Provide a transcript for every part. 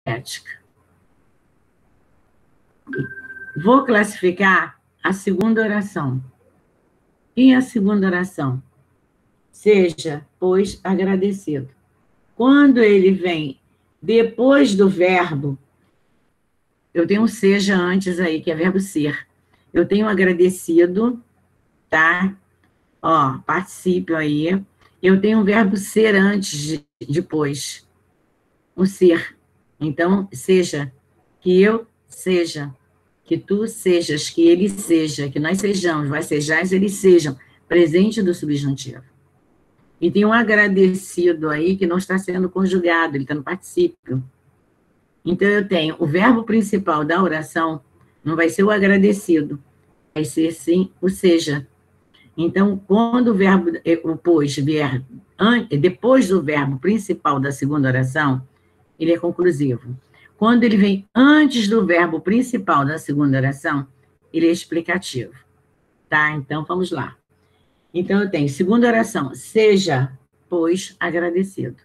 sintética. Vou classificar a segunda oração. E a segunda oração? Seja, pois, agradecido. Quando ele vem depois do verbo, eu tenho um seja antes aí, que é verbo ser. Eu tenho agradecido, tá? Ó, particípio aí. Eu tenho um verbo ser antes, depois. O ser. Então, seja, que eu seja, que tu sejas, que ele seja, que nós sejamos, vai sejais, eles sejam, presente do subjuntivo. E tem um agradecido aí que não está sendo conjugado, ele está no particípio. Então, eu tenho o verbo principal da oração, não vai ser o agradecido, vai ser, sim, o seja. Então, quando o verbo, o pois, vier depois do verbo principal da segunda oração, ele é conclusivo. Quando ele vem antes do verbo principal da segunda oração, ele é explicativo. Tá? Então, vamos lá. Então, eu tenho segunda oração, seja, pois, agradecido.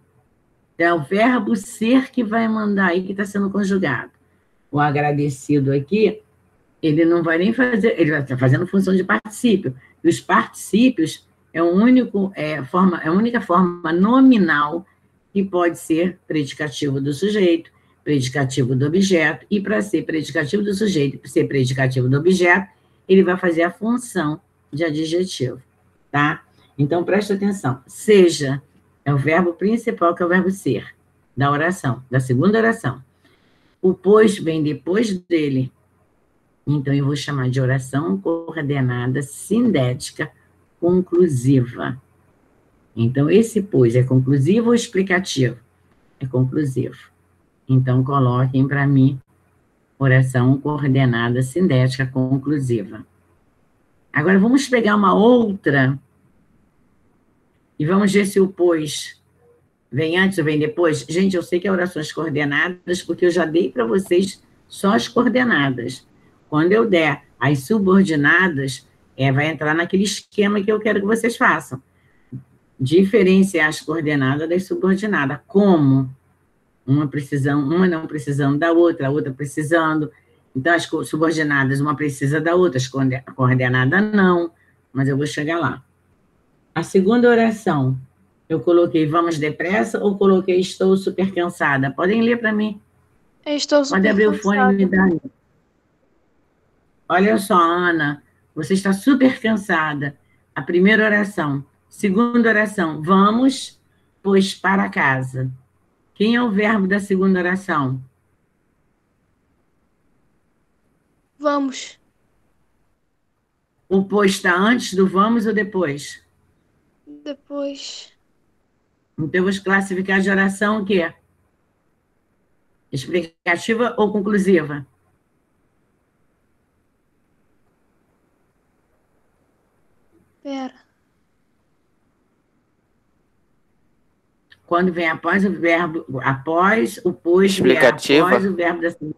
Então, é o verbo ser que vai mandar aí, que está sendo conjugado. O agradecido aqui, ele não vai nem fazer, ele vai estar fazendo função de particípio. E os particípios é a única forma nominal que pode ser predicativo do sujeito, predicativo do objeto, e para ser predicativo do sujeito, para ser predicativo do objeto, ele vai fazer a função de adjetivo, tá? Então, presta atenção. Seja é o verbo principal, que é o verbo ser, da oração, da segunda oração. O pois vem depois dele. Então, eu vou chamar de oração coordenada sindética conclusiva. Então, esse pois é conclusivo ou explicativo? É conclusivo. Então, coloquem para mim oração coordenada sindética conclusiva. Agora, vamos pegar uma outra e vamos ver se o pois vem antes ou vem depois. Gente, eu sei que é orações coordenadas, porque eu já dei para vocês só as coordenadas. Quando eu der as subordinadas, vai entrar naquele esquema que eu quero que vocês façam. Diferenciar as coordenadas das subordinadas. Como? Uma não precisando da outra, a outra precisando. Então, as subordinadas, uma precisa da outra, a coordenada não, mas eu vou chegar lá. A segunda oração, eu coloquei vamos depressa ou coloquei estou super cansada? Podem ler para mim. Eu estou super Pode abrir cansada. o fone e me dar. Olha só, Ana, você está super cansada. A primeira oração. Segunda oração, vamos, pois, para casa. Quem é o verbo da segunda oração? Vamos. O pois está antes do vamos ou depois? Depois. Então, vamos classificar de oração o quê? Explicativa ou conclusiva? Pera. Quando vem após o verbo, após o pois, explicativa. Após o verbo da segunda.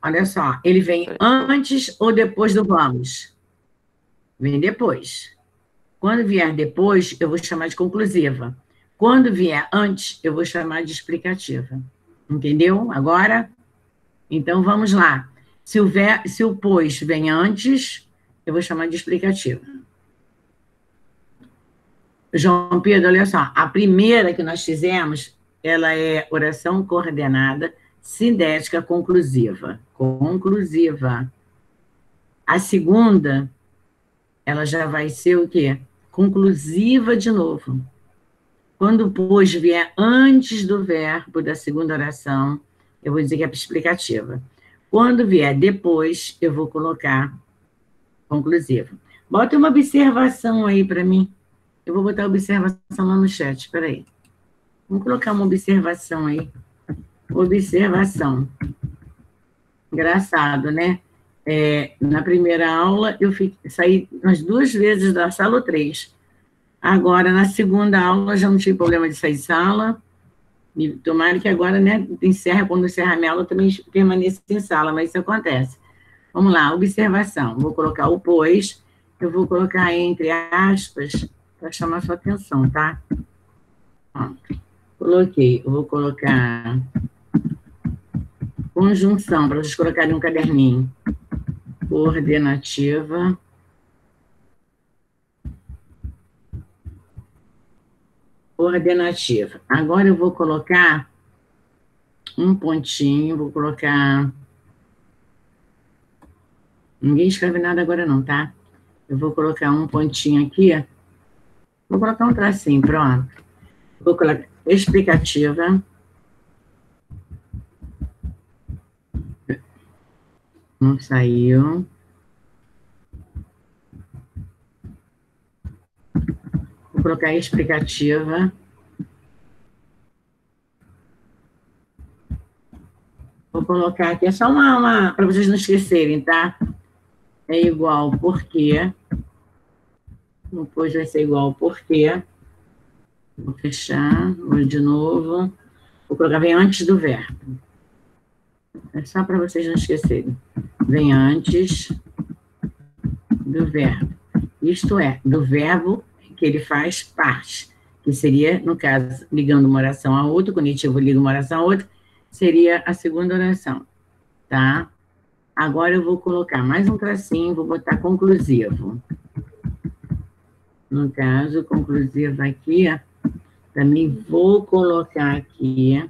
Olha só, ele vem antes ou depois do vamos? Vem depois. Quando vier depois, eu vou chamar de conclusiva. Quando vier antes, eu vou chamar de explicativa. Entendeu? Agora? Então, vamos lá. Se o pois vem antes, eu vou chamar de explicativa. João Pedro, olha só. A primeira que nós fizemos, ela é oração coordenada sindética conclusiva. Conclusiva. A segunda, ela já vai ser o quê? Conclusiva de novo. Quando o pois vier antes do verbo da segunda oração, eu vou dizer que é explicativa. Quando vier depois, eu vou colocar conclusiva. Bota uma observação aí para mim. Eu vou botar a observação lá no chat, espera aí. Vamos colocar uma observação aí. Observação. Engraçado, né? Na primeira aula, eu saí umas 2 vezes da sala 3. Agora, na segunda aula, já não tive problema de sair de sala. E tomara que agora, né, quando encerrar a minha aula, também permaneça em sala, mas isso acontece. Vamos lá, observação. Vou colocar o pois, eu vou colocar entre aspas, para chamar sua atenção, tá? Ó. Coloquei. Eu vou colocar conjunção, para vocês colocarem um caderninho. Coordenativa. Coordenativa. Agora eu vou colocar um pontinho, vou colocar... Ninguém escreve nada agora não, tá? Eu vou colocar um pontinho aqui. Vou colocar um tracinho, pronto. Vou colocar explicativa. Não saiu. Vou colocar explicativa. Vou colocar aqui, é só uma para vocês não esquecerem, tá? É igual porque. Depois vai ser igual porque. Vou fechar, vou de novo. Vou colocar vem antes do verbo. É só para vocês não esquecerem. Vem antes do verbo. Isto é, do verbo que ele faz parte. Que seria, no caso, ligando uma oração a outra, o conectivo liga uma oração a outra, seria a segunda oração, tá? Agora eu vou colocar mais um tracinho, vou botar conclusivo. No caso, conclusivo aqui, também vou colocar aqui,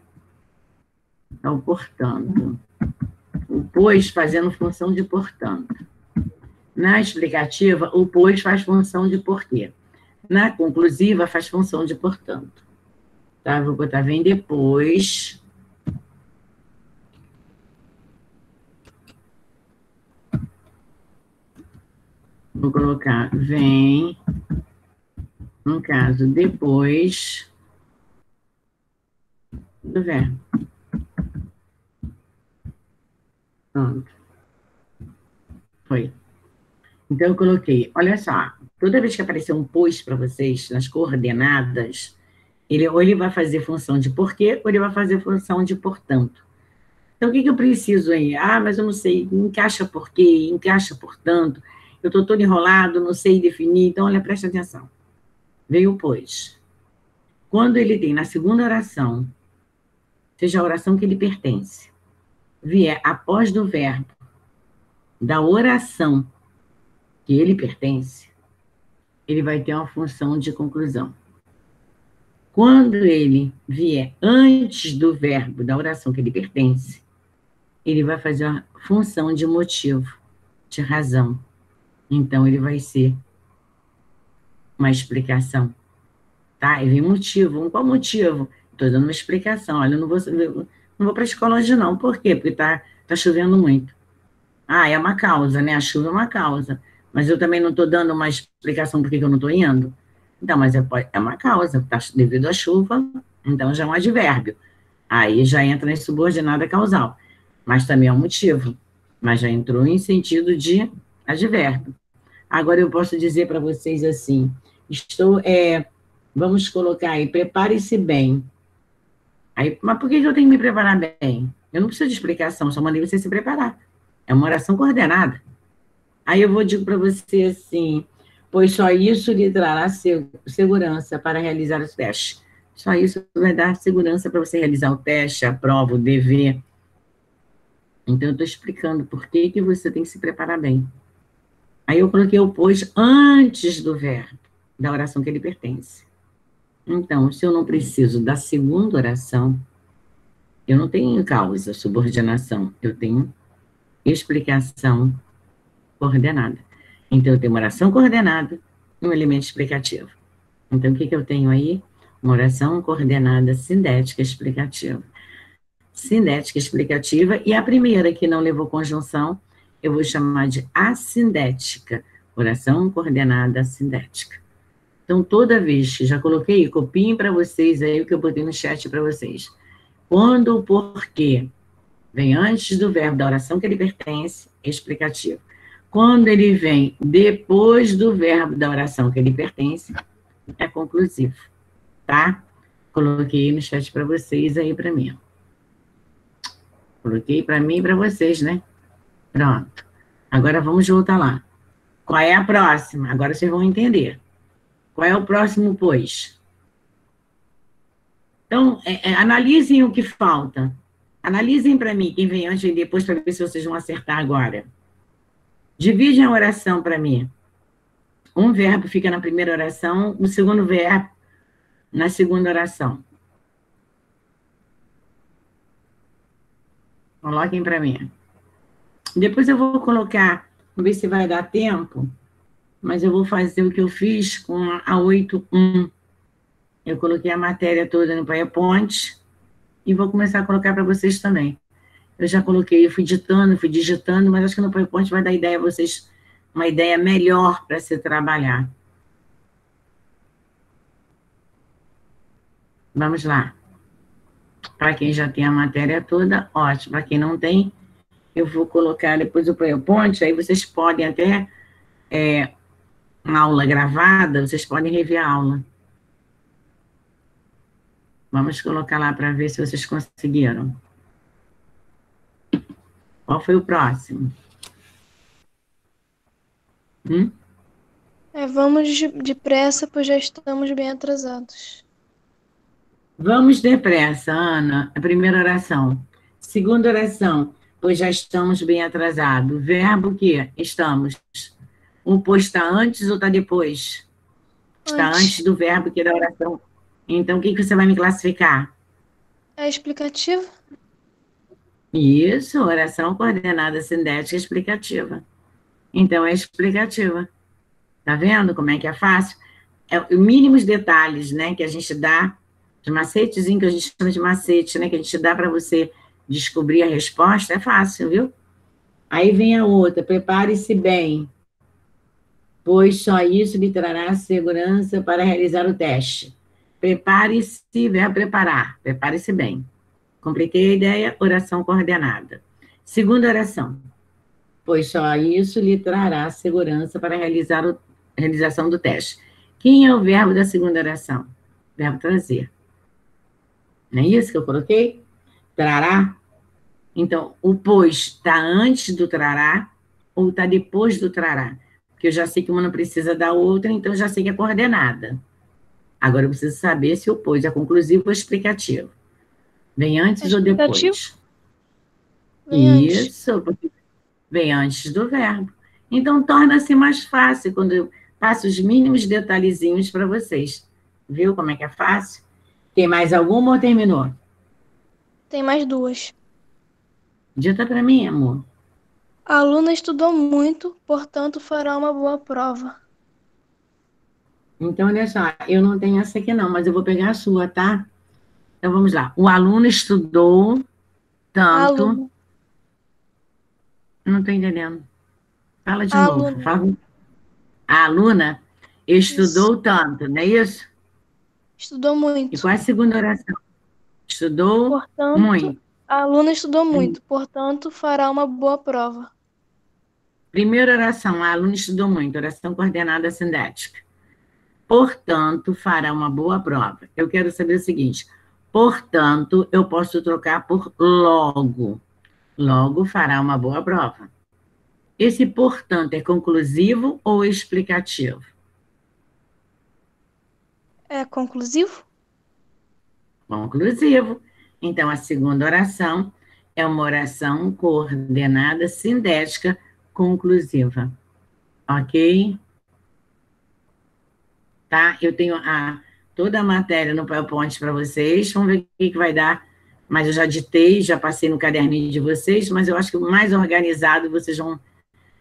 o portanto. O pois fazendo função de portanto. Na explicativa, o pois faz função de porquê. Na conclusiva, faz função de portanto. Tá? Vou botar vem depois. Vou colocar vem, no caso, depois do verbo. Pronto. Foi. Então, eu coloquei, olha só, toda vez que aparecer um pois para vocês, nas coordenadas, ou ele vai fazer função de porquê, ou ele vai fazer função de portanto. Então, o que eu preciso aí? Ah, mas eu não sei, encaixa porquê, encaixa portanto, eu estou todo enrolado, não sei definir, então, olha, presta atenção. Veio o pois. Quando ele tem na segunda oração, seja a oração que ele pertence, vier após do verbo, da oração que ele pertence, ele vai ter uma função de conclusão. Quando ele vier antes do verbo da oração que ele pertence, ele vai fazer uma função de motivo, de razão. Então, ele vai ser uma explicação. Tá? E vem motivo. Qual motivo? Estou dando uma explicação. Olha, eu não vou para a escola hoje não. Por quê? Porque tá chovendo muito. Ah, é uma causa, né? A chuva é uma causa. Mas eu também não estou dando uma explicação por que eu não estou indo. Então, mas é uma causa, tá, devido à chuva, então já é um advérbio. Aí já entra em subordinada causal. Mas também é um motivo. Mas já entrou em sentido de advérbio. Agora eu posso dizer para vocês assim, vamos colocar aí, prepare-se bem. Aí, mas por que eu tenho que me preparar bem? Eu não preciso de explicação, só mandei você se preparar. É uma oração coordenada. Aí eu vou dizer para você assim, pois só isso lhe trará segurança para realizar os testes. Só isso vai dar segurança para você realizar o teste, a prova, o dever. Então, eu estou explicando por que você tem que se preparar bem. Aí eu coloquei o pois antes do verbo, da oração que ele pertence. Então, se eu não preciso da segunda oração, eu não tenho causa, subordinação, eu tenho explicação coordenada. Então, eu tenho uma oração coordenada e um elemento explicativo. Então, o que eu tenho aí? Uma oração coordenada sindética explicativa. Sindética explicativa, e a primeira que não levou conjunção, eu vou chamar de assindética, oração coordenada sindética. Então, toda vez que já coloquei, copiem para vocês aí o que eu botei no chat para vocês. Quando o porquê vem antes do verbo da oração que ele pertence, explicativo. Quando ele vem depois do verbo da oração que ele pertence, é conclusivo, tá? Coloquei no chat para vocês aí para mim. Coloquei para mim e para vocês, né? Pronto. Agora vamos voltar lá. Qual é a próxima? Agora vocês vão entender. Qual é o próximo, pois? Então, analisem o que falta. Analisem para mim, quem vem antes e depois, para ver se vocês vão acertar agora. Dividem a oração para mim. Um verbo fica na primeira oração, o segundo verbo na segunda oração. Coloquem para mim. Depois eu vou colocar, vamos ver se vai dar tempo, mas eu vou fazer o que eu fiz com a 8.1. Eu coloquei a matéria toda no PowerPoint e vou começar a colocar para vocês também. Eu já coloquei, eu fui digitando, mas acho que no PowerPoint vai dar ideia a vocês, uma ideia melhor para se trabalhar. Vamos lá. Para quem já tem a matéria toda, ótimo. Para quem não tem, eu vou colocar depois o PowerPoint, aí vocês podem até, uma aula gravada, vocês podem rever a aula. Vamos colocar lá para ver se vocês conseguiram. Qual foi o próximo? Vamos depressa, pois já estamos bem atrasados. Vamos depressa, Ana. A primeira oração. Segunda oração, pois já estamos bem atrasados. Verbo que estamos. O pois está antes ou está depois? Está antes do verbo que é da oração. Então, o que você vai me classificar? É explicativo? Isso, oração coordenada sintética explicativa. Então, é explicativa. Tá vendo como é que é fácil? É os mínimos detalhes, né, que a gente dá, de macetezinho que a gente chama de macete, né, que a gente dá para você descobrir a resposta, é fácil, viu? Aí vem a outra, prepare-se bem, pois só isso lhe trará segurança para realizar o teste. Prepare-se, verbo preparar, prepare-se bem. Completei a ideia, oração coordenada. Segunda oração, pois só isso lhe trará segurança para realização do teste. Quem é o verbo da segunda oração? Verbo trazer. Não é isso que eu coloquei? Trará. Então, o pois está antes do trará ou está depois do trará? Porque eu já sei que uma não precisa da outra, então eu já sei que é coordenada. Agora eu preciso saber se o pois é conclusivo ou explicativo. Vem antes ou depois? Isso, porque vem antes do verbo. Então, torna-se mais fácil quando eu passo os mínimos detalhezinhos para vocês. Viu como é que é fácil? Tem mais alguma ou terminou? Tem mais duas. Dita para mim, amor. A aluna estudou muito, portanto, fará uma boa prova. Então, olha só, eu não tenho essa aqui não, mas eu vou pegar a sua, tá? Então, vamos lá. O aluno estudou tanto... Não estou entendendo. Fala de novo. Fala. A aluna estudou tanto, não é isso? Estudou muito. E qual é a segunda oração? Estudou muito. A aluna estudou muito, portanto, fará uma boa prova. Primeira oração, a aluna estudou muito, oração coordenada sintética. Portanto, fará uma boa prova. Eu quero saber o seguinte, portanto, eu posso trocar por logo. Logo fará uma boa prova. Esse portanto é conclusivo ou explicativo? É conclusivo? Conclusivo. Então, a segunda oração é uma oração coordenada sintética conclusiva. Ok? Tá? Eu tenho toda a matéria no PowerPoint para vocês. Vamos ver o que vai dar. Mas eu já ditei, já passei no caderninho de vocês, mas eu acho que o mais organizado vocês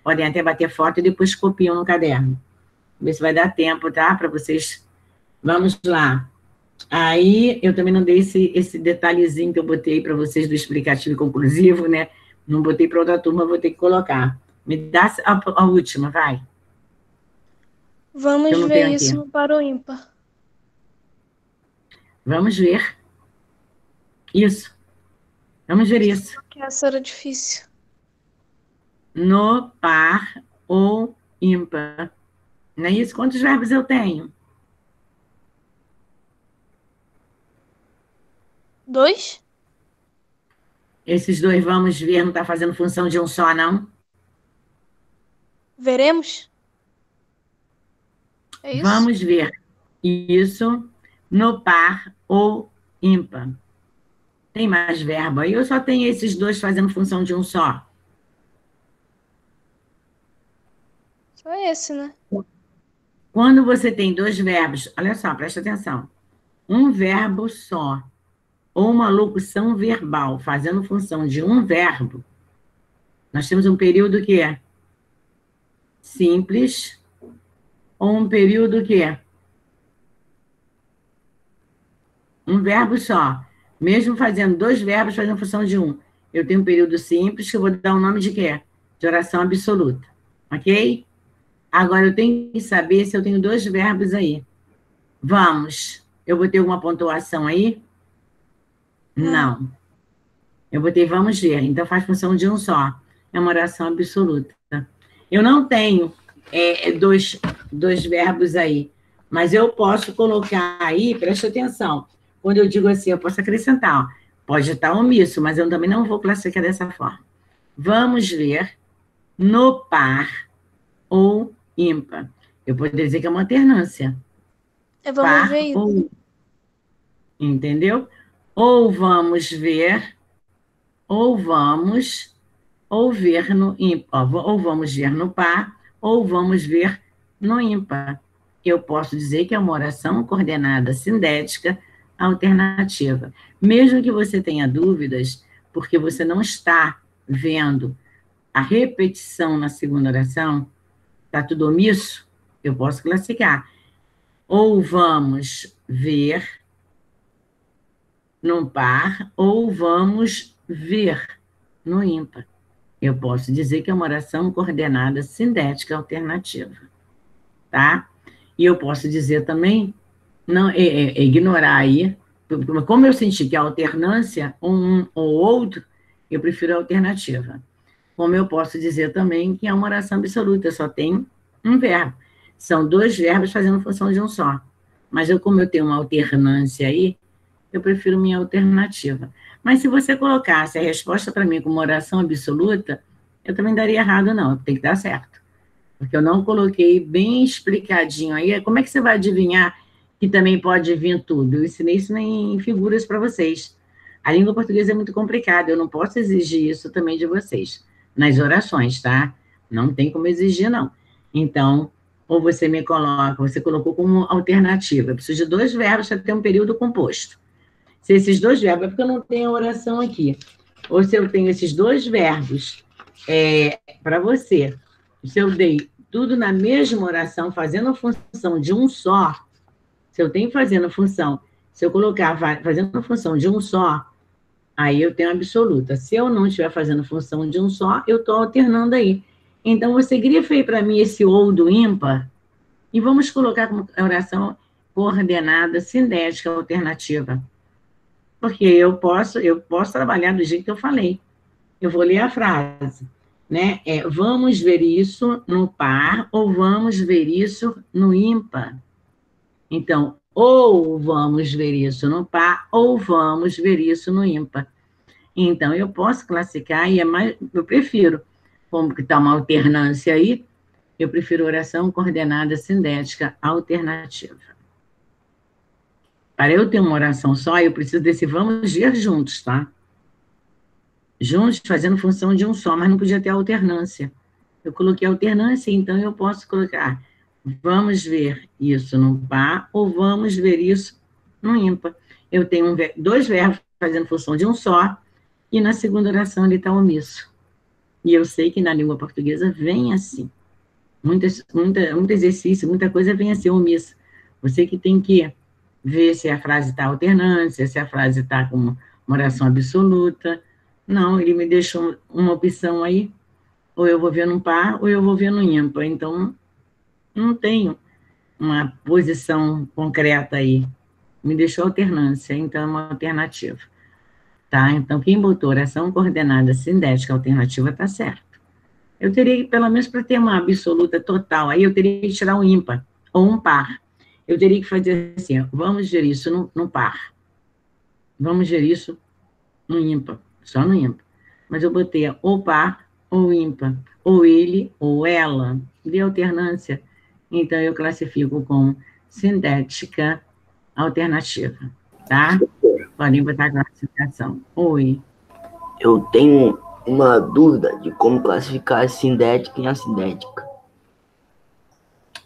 podem até bater foto e depois copiam no caderno. Ver se vai dar tempo, tá? Para vocês. Vamos lá. Aí, eu também não dei esse detalhezinho que eu botei para vocês do explicativo e conclusivo, né? Não botei para outra turma, vou ter que colocar. Me dá a última, vai. Vamos ver isso no par ou ímpar. Vamos ver. Isso. Vamos ver isso. Que essa era difícil. No par ou ímpar. Não é isso? Quantos verbos eu tenho? 2? Esses dois vamos ver, não está fazendo função de um só, não? Veremos? É isso? Vamos ver isso no par ou ímpar. Tem mais verbo aí ou só tem esses dois fazendo função de um só? Só esse, né? Quando você tem dois verbos, olha só, presta atenção. Um verbo só, ou uma locução verbal fazendo função de um verbo, nós temos um período que é simples, ou um período que é um verbo só. Mesmo fazendo dois verbos fazendo função de um. Eu tenho um período simples, que eu vou dar o nome de quê? De oração absoluta. Ok? Agora, eu tenho que saber se eu tenho dois verbos aí. Vamos. Eu vou ter alguma pontuação aí? Não. Eu botei vamos ver. Então, faz função de um só. É uma oração absoluta. Eu não tenho dois verbos aí, mas eu posso colocar aí, presta atenção, quando eu digo assim, eu posso acrescentar, ó, pode estar omisso, mas eu também não vou classificar dessa forma. Vamos ver no par ou ímpar. Eu poderia dizer que é uma alternância. Vamos Par ver isso. ou... Entendeu? Ou vamos ver, ou vamos, ou ver no ímpar. Ou vamos ver no par, ou vamos ver no ímpar. Eu posso dizer que é uma oração coordenada sindética alternativa. Mesmo que você tenha dúvidas, porque você não está vendo a repetição na segunda oração, está tudo omisso, eu posso classificar. Ou vamos ver no par, ou vamos ver no ímpar. Eu posso dizer que é uma oração coordenada sindética alternativa, tá? E eu posso dizer também, não ignorar aí, como eu senti que a alternância, um ou outro, eu prefiro a alternativa. Como eu posso dizer também que é uma oração absoluta, só tem um verbo. São dois verbos fazendo função de um só. Mas como eu tenho uma alternância aí, eu prefiro minha alternativa. Mas se você colocasse a resposta para mim como oração absoluta, eu também daria errado, não. Tem que dar certo. Porque eu não coloquei bem explicadinho aí. Como é que você vai adivinhar que também pode vir tudo? Eu ensinei isso em figuras para vocês. A língua portuguesa é muito complicada, eu não posso exigir isso também de vocês. Nas orações, tá? Não tem como exigir, não. Então, ou você me coloca, você colocou como alternativa. Eu preciso de dois verbos para ter um período composto. Se esses dois verbos, é porque eu não tenho a oração aqui. Ou se eu tenho esses dois verbos para você, se eu dei tudo na mesma oração, fazendo função de um só, se eu tenho fazendo função, se eu colocar fazendo função de um só, aí eu tenho absoluta. Se eu não estiver fazendo função de um só, eu estou alternando aí. Então, você grifa aí para mim esse ou do ímpar, e vamos colocar como oração coordenada, sindética, alternativa. Porque eu posso trabalhar do jeito que eu falei. Eu vou ler a frase, né? Vamos ver isso no par ou vamos ver isso no ímpar. Então, ou vamos ver isso no par ou vamos ver isso no ímpar. Então, eu posso classificar e eu prefiro, como que está uma alternância aí, eu prefiro oração coordenada sindética alternativa. Para eu ter uma oração só, eu preciso desse vamos ver juntos, tá? Juntos, fazendo função de um só, mas não podia ter alternância. Eu coloquei alternância, então eu posso colocar vamos ver isso no par ou vamos ver isso no ímpar. Eu tenho dois verbos fazendo função de um só, e na segunda oração ele está omisso. E eu sei que na língua portuguesa vem assim. Muito exercício, muita coisa vem a ser omissa. Você que tem que ver se a frase está alternância, se a frase está com uma oração absoluta. Não, ele me deixou uma opção aí, ou eu vou ver no par, ou eu vou ver no ímpar. Então, não tenho uma posição concreta aí. Me deixou alternância, então é uma alternativa. Tá? Então, quem botou oração coordenada sindética alternativa está certo. Eu teria, pelo menos para ter uma absoluta total, aí eu teria que tirar um ímpar, ou um par. Eu teria que fazer assim, vamos ver isso no par. Vamos ver isso no ímpar, só no ímpar. Mas eu botei ou par ou ímpar, ou ele ou ela, de alternância. Então, eu classifico como sindética alternativa, tá? Podem botar a classificação. Oi. Eu tenho uma dúvida de como classificar a sintética e a assindética.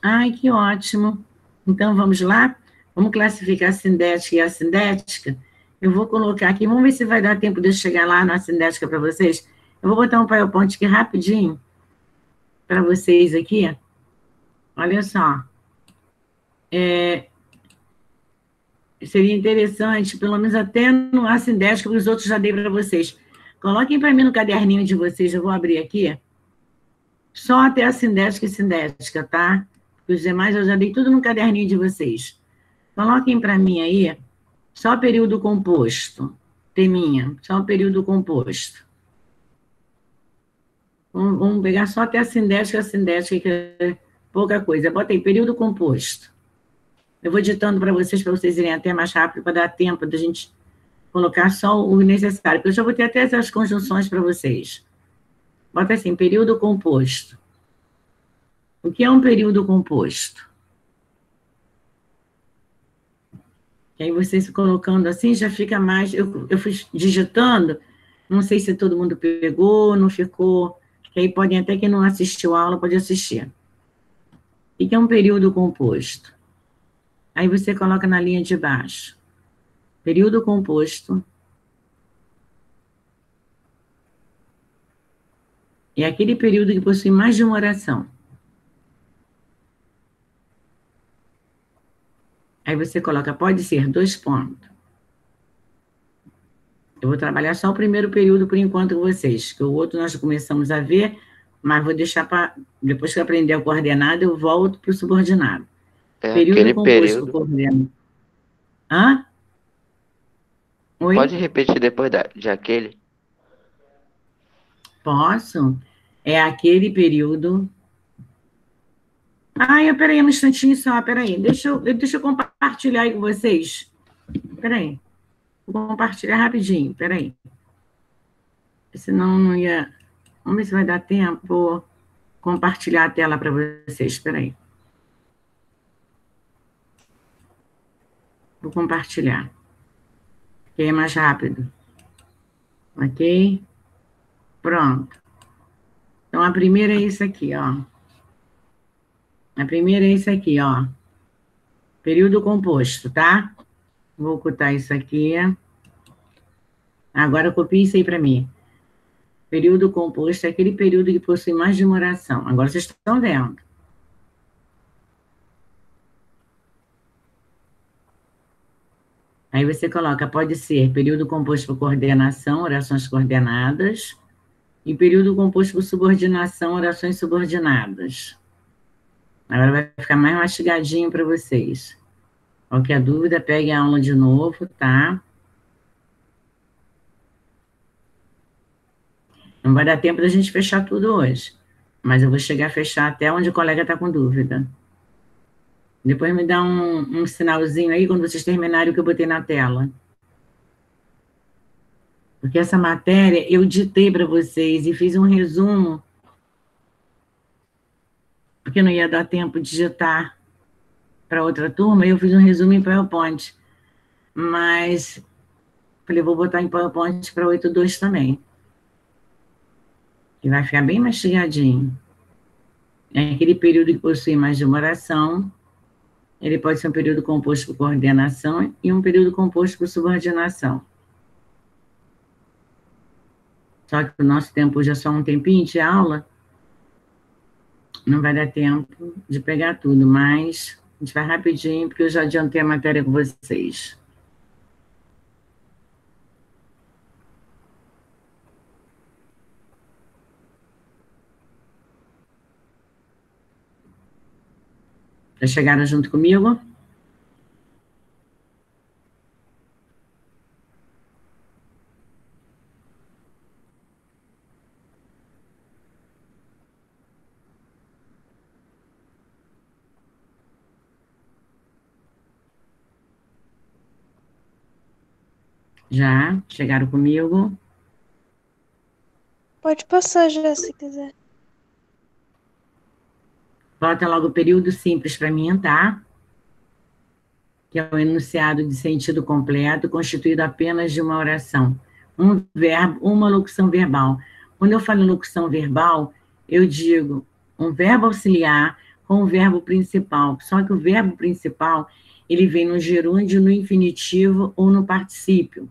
Ai, que ótimo. Então, vamos lá? Vamos classificar a sindética e a assindética? Eu vou colocar aqui, vamos ver se vai dar tempo de eu chegar lá na assindética para vocês. Eu vou botar um PowerPoint aqui rapidinho para vocês aqui. Olha só. Seria interessante, pelo menos até no assindética, porque os outros já dei para vocês. Coloquem para mim no caderninho de vocês, eu vou abrir aqui. Só até a sindética e sindética, tá? Os demais eu já dei tudo no caderninho de vocês. Coloquem para mim aí, só período composto. Teminha, só o período composto. Vamos pegar só até a sindética, que é pouca coisa. Bota aí, período composto. Eu vou ditando para vocês irem até mais rápido, para dar tempo da gente colocar só o necessário, porque eu já vou ter até essas conjunções para vocês. Bota assim, período composto. O que é um período composto? E aí vocês colocando assim, já fica mais... Eu fui digitando, não sei se todo mundo pegou, não ficou... Que aí podem até quem não assistiu a aula, pode assistir. O que é um período composto? Aí você coloca na linha de baixo. Período composto é aquele período que possui mais de uma oração. Aí você coloca, pode ser, 2 pontos. Eu vou trabalhar só o primeiro período por enquanto com vocês, que o outro nós começamos a ver, mas vou deixar para... Depois que eu aprender a coordenada, eu volto para o subordinado. Período composto por coordenado. Hã? Oi? Pode repetir depois de aquele? Posso? É aquele período... Peraí, um instantinho só, peraí. Deixa eu compartilhar aí com vocês. Peraí. Vou compartilhar rapidinho, peraí. Senão não ia... Vamos ver se vai dar tempo. Vou compartilhar a tela para vocês, peraí. Vou compartilhar. Que é mais rápido. Ok? Pronto. Então, a primeira é isso aqui, ó. A primeira é isso aqui, ó. Período composto, tá? Vou ocultar isso aqui. Agora, copie isso aí para mim. Período composto é aquele período que possui mais de uma oração. Agora, vocês estão vendo. Aí você coloca, pode ser período composto por coordenação, orações coordenadas, e período composto por subordinação, orações subordinadas. Agora vai ficar mais mastigadinho para vocês. Qualquer dúvida, pegue a aula de novo, tá? Não vai dar tempo da gente fechar tudo hoje, mas eu vou chegar a fechar até onde o colega está com dúvida. Depois me dá um sinalzinho aí quando vocês terminarem o que eu botei na tela. Porque essa matéria eu ditei para vocês e fiz um resumo, porque não ia dar tempo de digitar para outra turma, eu fiz um resumo em PowerPoint. Mas falei, vou botar em PowerPoint para 8.2 também. Que vai ficar bem mastigadinho. É aquele período que possui mais de uma oração. Ele pode ser um período composto por coordenação e um período composto por subordinação. Só que o nosso tempo hoje é só um tempinho de aula, não vai dar tempo de pegar tudo, mas a gente vai rapidinho, porque eu já adiantei a matéria com vocês. Já chegaram junto comigo? Já? Chegaram comigo? Pode passar já, se quiser. Bota logo o período simples para mim, tá? que é o enunciado de sentido completo, constituído apenas de uma oração, um verbo, uma locução verbal. Quando eu falo em locução verbal, eu digo um verbo auxiliar com o verbo principal, só que o verbo principal, ele vem no gerúndio, no infinitivo ou no particípio.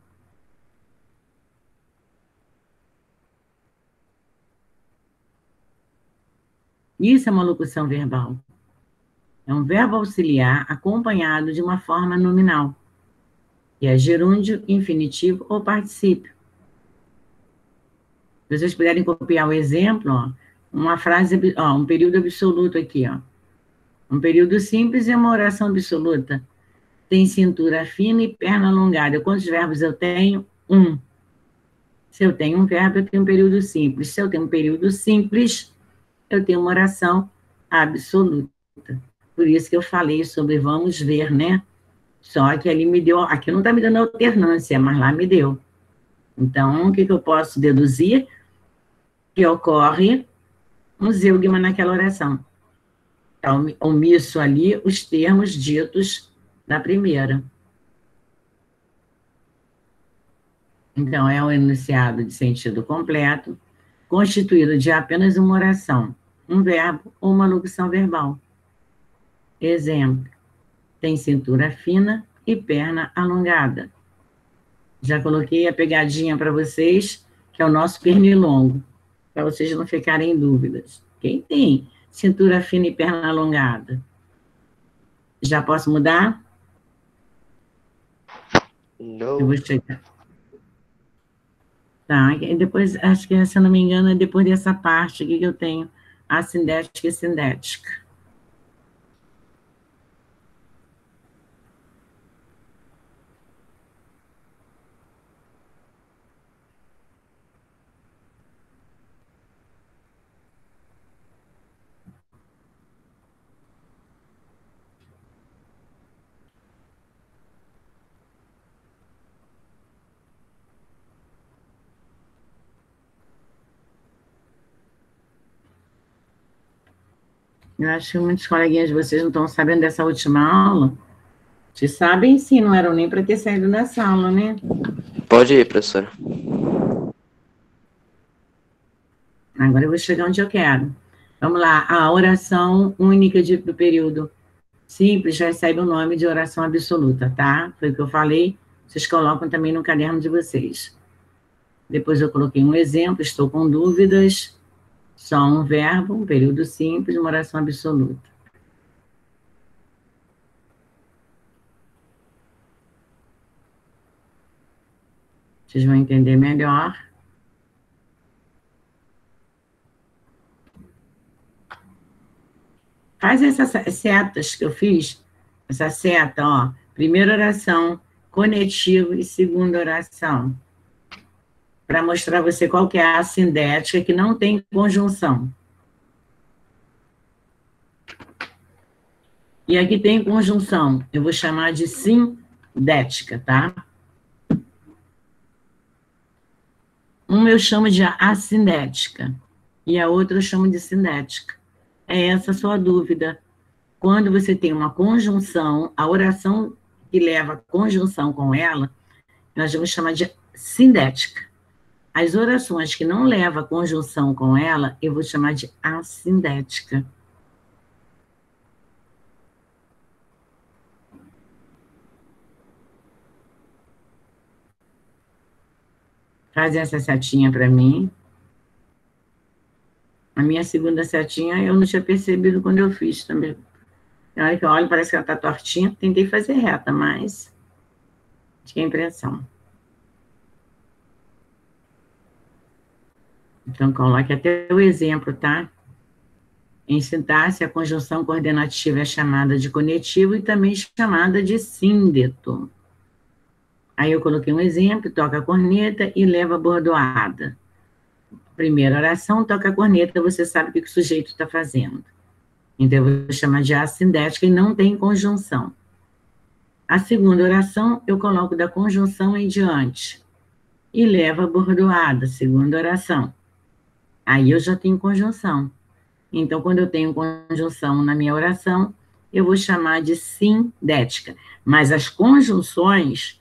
Isso é uma locução verbal. É um verbo auxiliar acompanhado de uma forma nominal, que é gerúndio, infinitivo ou particípio. Se vocês puderem copiar o exemplo, ó, uma frase, ó, um período absoluto aqui, ó. Um período simples é uma oração absoluta. Tem cintura fina e perna alongada. Quantos verbos eu tenho? Um. Se eu tenho um verbo, eu tenho um período simples. Se eu tenho um período simples, eu tenho uma oração absoluta. Por isso que eu falei sobre vamos ver, né? Só que ali me deu, aqui não está me dando alternância, mas lá me deu. Então, o que eu posso deduzir? Que ocorre um zeugma naquela oração. Está omisso ali os termos ditos da primeira. Então, é um enunciado de sentido completo, constituído de apenas uma oração, um verbo ou uma locução verbal. Exemplo, tem cintura fina e perna alongada. Já coloquei a pegadinha para vocês, que é o nosso pernilongo, para vocês não ficarem em dúvidas. Quem tem cintura fina e perna alongada? Já posso mudar? Não. Eu vou chegar. Tá, e depois, acho que, se eu não me engano, é depois dessa parte aqui que eu tenho assindética e sindética. Eu acho que muitos coleguinhas de vocês não estão sabendo dessa última aula. Te sabem sim, não eram nem para ter saído dessa aula, né? Pode ir, professora. Agora eu vou chegar onde eu quero. Vamos lá, a oração única do período simples recebe o nome de oração absoluta, tá? Foi o que eu falei, vocês colocam também no caderno de vocês. Depois eu coloquei um exemplo, estou com dúvidas, só um verbo, um período simples, uma oração absoluta. Vocês vão entender melhor. Faz essas setas que eu fiz, essa seta, ó, primeira oração, conectivo e segunda oração, para mostrar a você qual que é a sindética que não tem conjunção. E aqui tem conjunção, eu vou chamar de sindética, tá? Uma eu chamo de assindética, e a outra eu chamo de sindética. É essa a sua dúvida. Quando você tem uma conjunção, a oração que leva a conjunção com ela, nós vamos chamar de sindética. As orações que não levam a conjunção com ela, eu vou chamar de assindética. Faz essa setinha para mim. A minha segunda setinha eu não tinha percebido quando eu fiz também. Na hora que eu olho, parece que ela está tortinha. Tentei fazer reta, mas acho que é impressão. Então, coloque até o exemplo, tá? Em sintaxe, a conjunção coordenativa é chamada de conectivo e também chamada de síndeto. Aí eu coloquei um exemplo, toca a corneta e leva a bordoada. Primeira oração, toca a corneta, você sabe o que o sujeito está fazendo. Então, eu vou chamar de assindética e não tem conjunção. A segunda oração, eu coloco da conjunção em diante. E leva a bordoada, segunda oração. Aí eu já tenho conjunção. Então, quando eu tenho conjunção na minha oração, eu vou chamar de sindética. Mas as conjunções,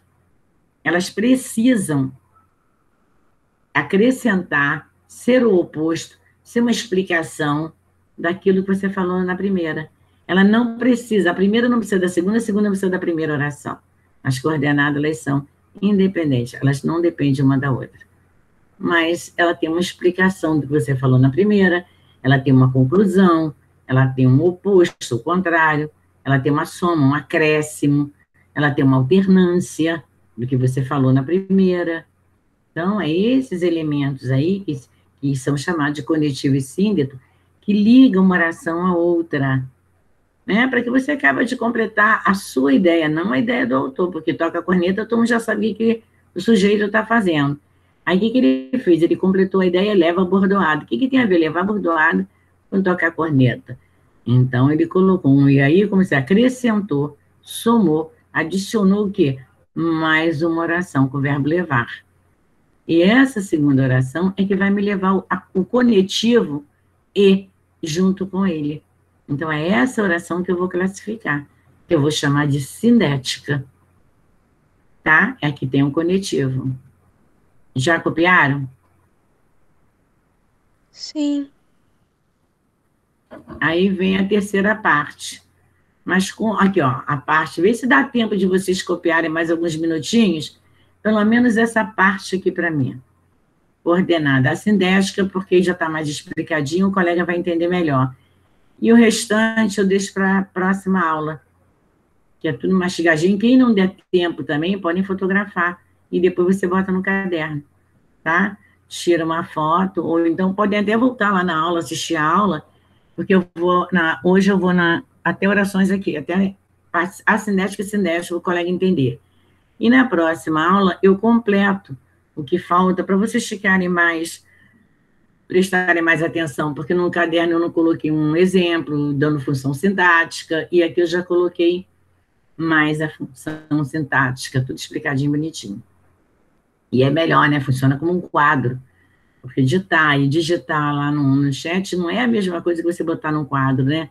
elas precisam acrescentar, ser o oposto, ser uma explicação daquilo que você falou na primeira. Ela não precisa, a primeira não precisa da segunda, a segunda não precisa da primeira oração. As coordenadas, elas são independentes, elas não dependem uma da outra. Mas ela tem uma explicação do que você falou na primeira, ela tem uma conclusão, ela tem um oposto, o contrário, ela tem uma soma, um acréscimo, ela tem uma alternância do que você falou na primeira. Então, é esses elementos aí que são chamados de conectivo e síndeto, que ligam uma oração à outra, né? Para que você acabe de completar a sua ideia, não a ideia do autor, porque toca a corneta, todo mundo já sabia que o sujeito está fazendo. Aí, o que ele fez? Ele completou a ideia e leva a bordoada. O que tem a ver levar a bordoada com tocar a corneta? Então, ele colocou um e aí, como você acrescentou, somou, adicionou o quê? Mais uma oração com o verbo levar. E essa segunda oração é que vai me levar o conectivo e junto com ele. Então, é essa oração que eu vou classificar. Eu vou chamar de sindética. Tá? É aqui tem um conectivo. Já copiaram? Sim. Aí vem a terceira parte. Mas aqui, ó, a parte, vê se dá tempo de vocês copiarem mais alguns minutinhos, pelo menos essa parte aqui para mim. Coordenada assindética, porque já está mais explicadinho, o colega vai entender melhor. E o restante eu deixo para a próxima aula, que é tudo mastigadinho. Quem não der tempo também, podem fotografar, e depois você bota no caderno, tá? Tira uma foto, ou então podem até voltar lá na aula, assistir a aula, porque hoje eu vou até orações aqui, até assindética e sindética, o colega entender. E na próxima aula eu completo o que falta para vocês ficarem mais, prestarem mais atenção, porque no caderno eu não coloquei um exemplo dando função sintática, e aqui eu já coloquei mais a função sintática, tudo explicadinho, bonitinho. E é melhor, né? Funciona como um quadro, porque digitar lá no chat não é a mesma coisa que você botar num quadro, né?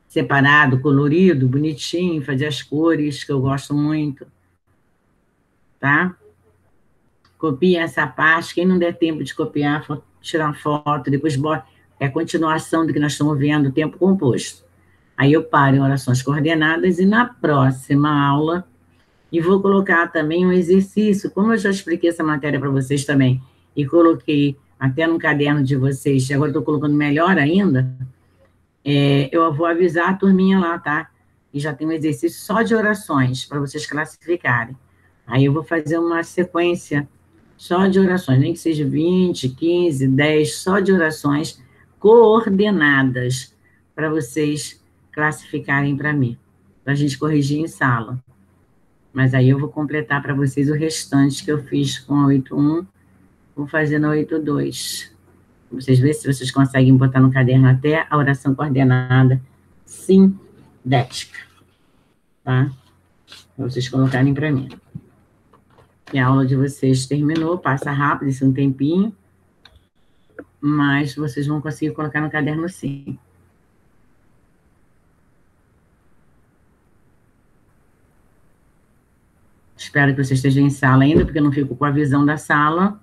Separado, colorido, bonitinho, fazer as cores, que eu gosto muito. Tá? Copia essa parte, quem não der tempo de copiar, tirar uma foto, depois bota, é a continuação do que nós estamos vendo, o tempo composto. Aí eu paro em orações coordenadas e na próxima aula, e vou colocar também um exercício, como eu já expliquei essa matéria para vocês também, e coloquei até no caderno de vocês, e agora estou colocando melhor ainda, eu vou avisar a turminha lá, tá? E já tem um exercício só de orações, para vocês classificarem. Aí eu vou fazer uma sequência só de orações, nem que seja 20, 15, 10, só de orações coordenadas, para vocês classificarem para mim, para a gente corrigir em sala. Mas aí eu vou completar para vocês o restante que eu fiz com a 8.1, vou fazer na 8.2. Vocês verem se vocês conseguem botar no caderno até a oração coordenada sindética, tá? Para vocês colocarem para mim. E a aula de vocês terminou, passa rápido, isso é um tempinho, mas vocês vão conseguir colocar no caderno sim. Espero que você esteja em sala ainda, porque eu não fico com a visão da sala.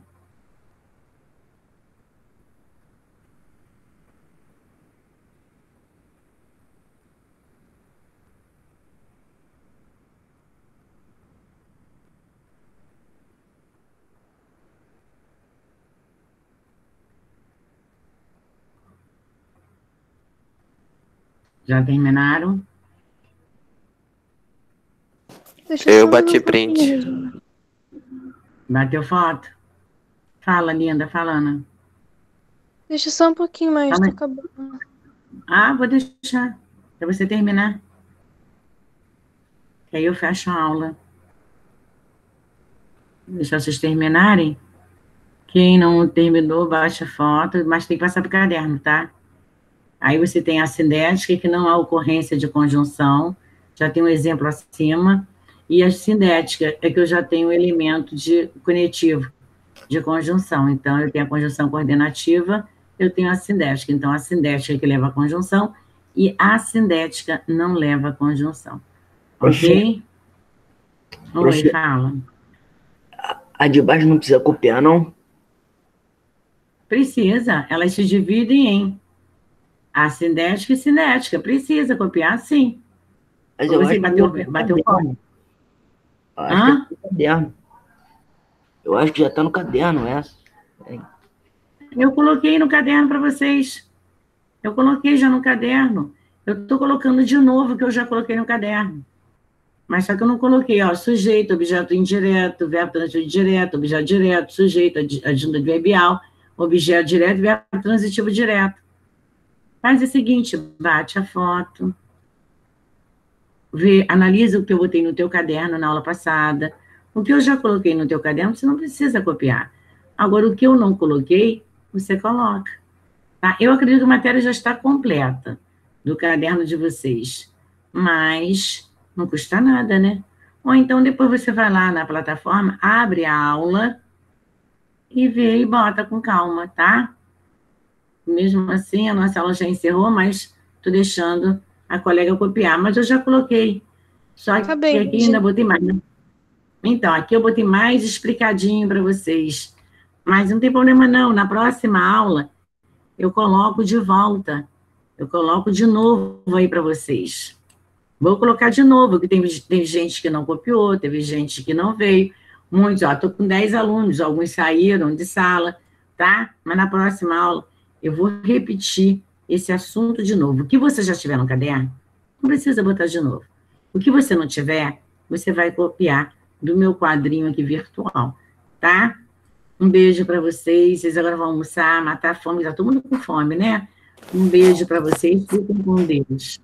Já terminaram? Eu bati print. Bateu foto? Fala, linda, fala, Ana. Deixa só um pouquinho mais, tá acabando. Ah, vou deixar, para você terminar. Que aí eu fecho a aula. Vou deixar vocês terminarem. Quem não terminou, baixa a foto, mas tem que passar para o caderno, tá? Aí você tem a sindética, que não há ocorrência de conjunção, já tem um exemplo acima, e a sindética é que eu já tenho um elemento de conectivo, de conjunção. Então, eu tenho a conjunção coordenativa, eu tenho a sindética. Então, a sindética é que leva a conjunção, e assindética não leva a conjunção. Professor, Ok? Oi, fala. A de baixo não precisa copiar, não? Precisa. Elas se dividem em assindética e cinética. Precisa copiar, sim. Mas eu Você acho bateu que o código? acho que tá no caderno. Eu acho que já tá no caderno essa. Eu coloquei no caderno para vocês. Eu coloquei já no caderno. Eu estou colocando de novo o que eu já coloquei no caderno. Mas só que eu não coloquei, ó, sujeito, objeto indireto, verbo transitivo direto, objeto direto, sujeito, adjunto adverbial, objeto direto, verbo transitivo direto. Faz o seguinte, bate a foto, analisa o que eu botei no teu caderno na aula passada. O que eu já coloquei no teu caderno, você não precisa copiar. Agora, o que eu não coloquei, você coloca. Tá? Eu acredito que a matéria já está completa do caderno de vocês, mas não custa nada, né? Ou então depois você vai lá na plataforma, abre a aula e vê e bota com calma, tá? Mesmo assim, a nossa aula já encerrou, mas estou deixando a colega copiar. Mas eu já coloquei, só que Tá bem, aqui ainda botei mais. Então, aqui eu botei mais explicadinho para vocês. Mas não tem problema não, na próxima aula eu coloco de volta. Eu coloco de novo aí para vocês. Vou colocar de novo, que tem gente que não copiou, teve gente que não veio. Muitos, ó, estou com 10 alunos, alguns saíram de sala, tá? Mas na próxima aula eu vou repetir esse assunto de novo. O que você já tiver no caderno, não precisa botar de novo. O que você não tiver, você vai copiar do meu quadrinho aqui virtual, tá? Um beijo para vocês. Vocês agora vão almoçar, matar a fome. Está todo mundo com fome, né? Um beijo para vocês. Fiquem com Deus.